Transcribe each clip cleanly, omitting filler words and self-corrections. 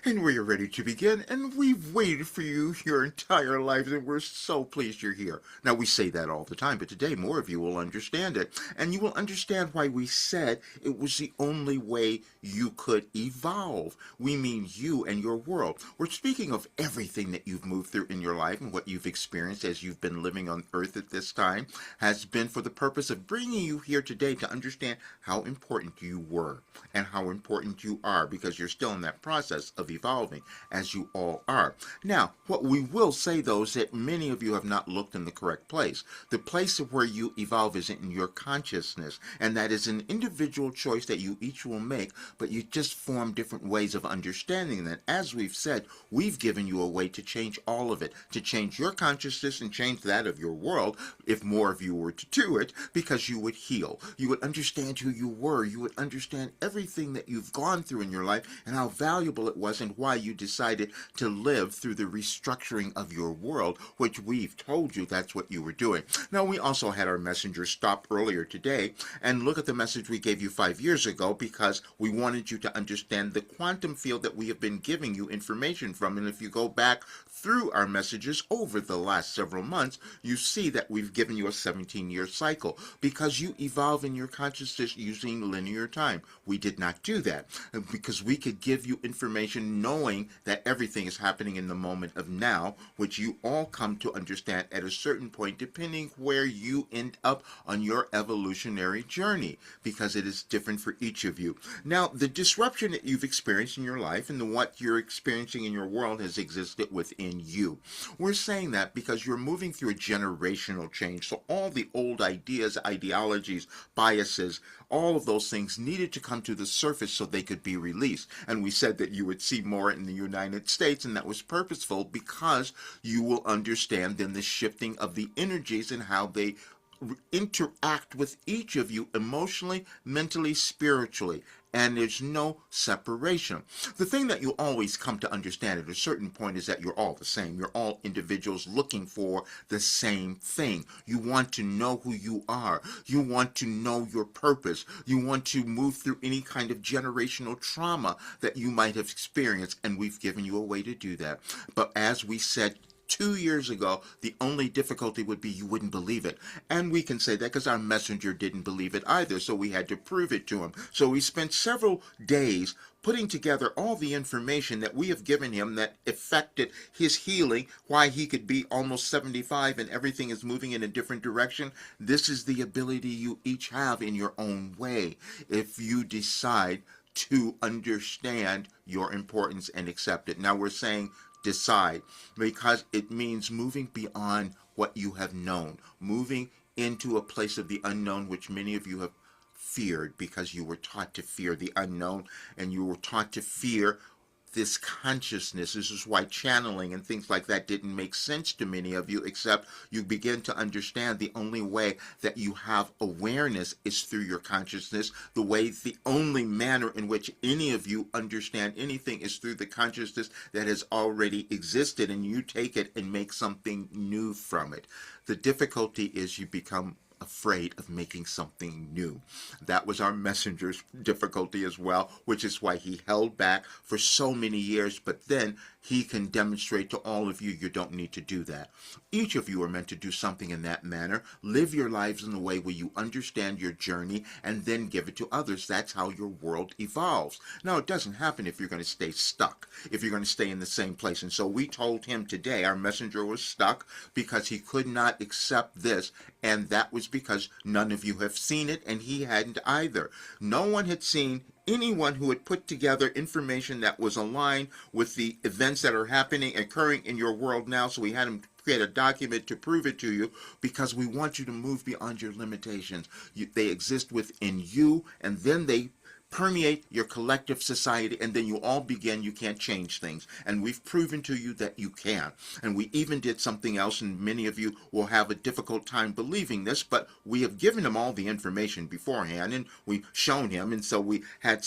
And we are ready to begin, and we've waited for you your entire lives, and we're so pleased you're here. Now, we say that all the time, but today more of you will understand it, and you will understand why we said it was the only way you could evolve. We mean you and your world. We're speaking of everything that you've moved through in your life and what you've experienced as you've been living on Earth at this time has been for the purpose of bringing you here today to understand how important you were and how important you are, because you're still in that process of evolving, as you all are. Now, what we will say, though, is that many of you have not looked in the correct place. The place of where you evolve is in your consciousness, and that is an individual choice that you each will make, but you just form different ways of understanding that. As we've said, we've given you a way to change all of it, to change your consciousness and change that of your world, if more of you were to do it, because you would heal. You would understand who you were. You would understand everything that you've gone through in your life and how valuable it was and why you decided to live through the restructuring of your world, which we've told you that's what you were doing. Now, we also had our messenger stop earlier today and look at the message we gave you 5 years ago, because we wanted you to understand the quantum field that we have been giving you information from. And if you go back through our messages over the last several months, you see that we've given you a 17-year cycle, because you evolve in your consciousness using linear time. We did not do that because we could give you information knowing that everything is happening in the moment of now, which you all come to understand at a certain point, depending where you end up on your evolutionary journey, because it is different for each of you. Now, the disruption that you've experienced in your life and what you're experiencing in your world has existed within you. We're saying that because you're moving through a generational change, so all the old ideas, ideologies, biases, all of those things needed to come to the surface so they could be released. And we said that you would see more in the United States, and that was purposeful because you will understand then the shifting of the energies and how they interact with each of you emotionally, mentally, spiritually, and there's no separation. The thing that you always come to understand at a certain point is that you're all the same. You're all individuals looking for the same thing. You want to know who you are. You want to know your purpose. You want to move through any kind of generational trauma that you might have experienced, and we've given you a way to do that. But as we said 2 years ago, the only difficulty would be you wouldn't believe it. And we can say that because our messenger didn't believe it either, so we had to prove it to him. So we spent several days putting together all the information that we have given him that affected his healing, why he could be almost 75 and everything is moving in a different direction. This is the ability you each have in your own way, if you decide to understand your importance and accept it. Now we're saying decide, because it means moving beyond what you have known, moving into a place of the unknown, which many of you have feared because you were taught to fear the unknown, and you were taught to fear this consciousness. This is why channeling and things like that didn't make sense to many of you, except you begin to understand the only way that you have awareness is through your consciousness. The only manner in which any of you understand anything is through the consciousness that has already existed, and you take it and make something new from it. The difficulty is you become afraid of making something new. That was our messenger's difficulty as well, which is why he held back for so many years, but then he can demonstrate to all of you don't need to do that. Each of you are meant to do something in that manner. Live your lives in a way where you understand your journey and then give it to others. That's how your world evolves. Now, it doesn't happen if you're going to stay stuck, if you're going to stay in the same place. And so we told him today our messenger was stuck because he could not accept this, and that was because none of you have seen it, and he hadn't either. No one had seen anyone who had put together information that was aligned with the events that are occurring in your world now, so we had him create a document to prove it to you, because we want you to move beyond your limitations. They exist within you, and then they permeate your collective society, and then you all begin, you can't change things. And we've proven to you that you can. And we even did something else, and many of you will have a difficult time believing this, but we have given him all the information beforehand, and we've shown him, and so we had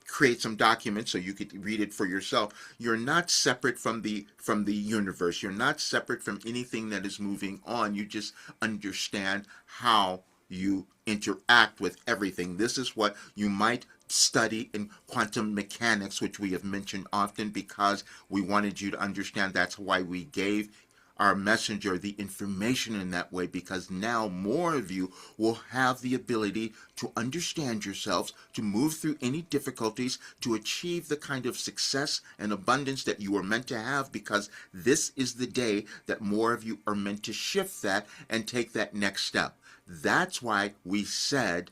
create some documents so you could read it for yourself. You're not separate from the universe. You're not separate from anything that is moving on. You just understand how you interact with everything. This is what you might study in quantum mechanics, which we have mentioned often because we wanted you to understand that's why we gave our messenger the information in that way, because now more of you will have the ability to understand yourselves, to move through any difficulties, to achieve the kind of success and abundance that you are meant to have, because this is the day that more of you are meant to shift that and take that next step. That's why we said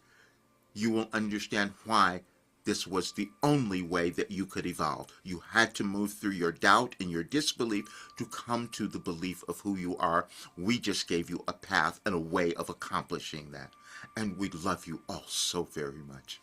you will understand why this was the only way that you could evolve. You had to move through your doubt and your disbelief to come to the belief of who you are. We just gave you a path and a way of accomplishing that. And we love you all so very much.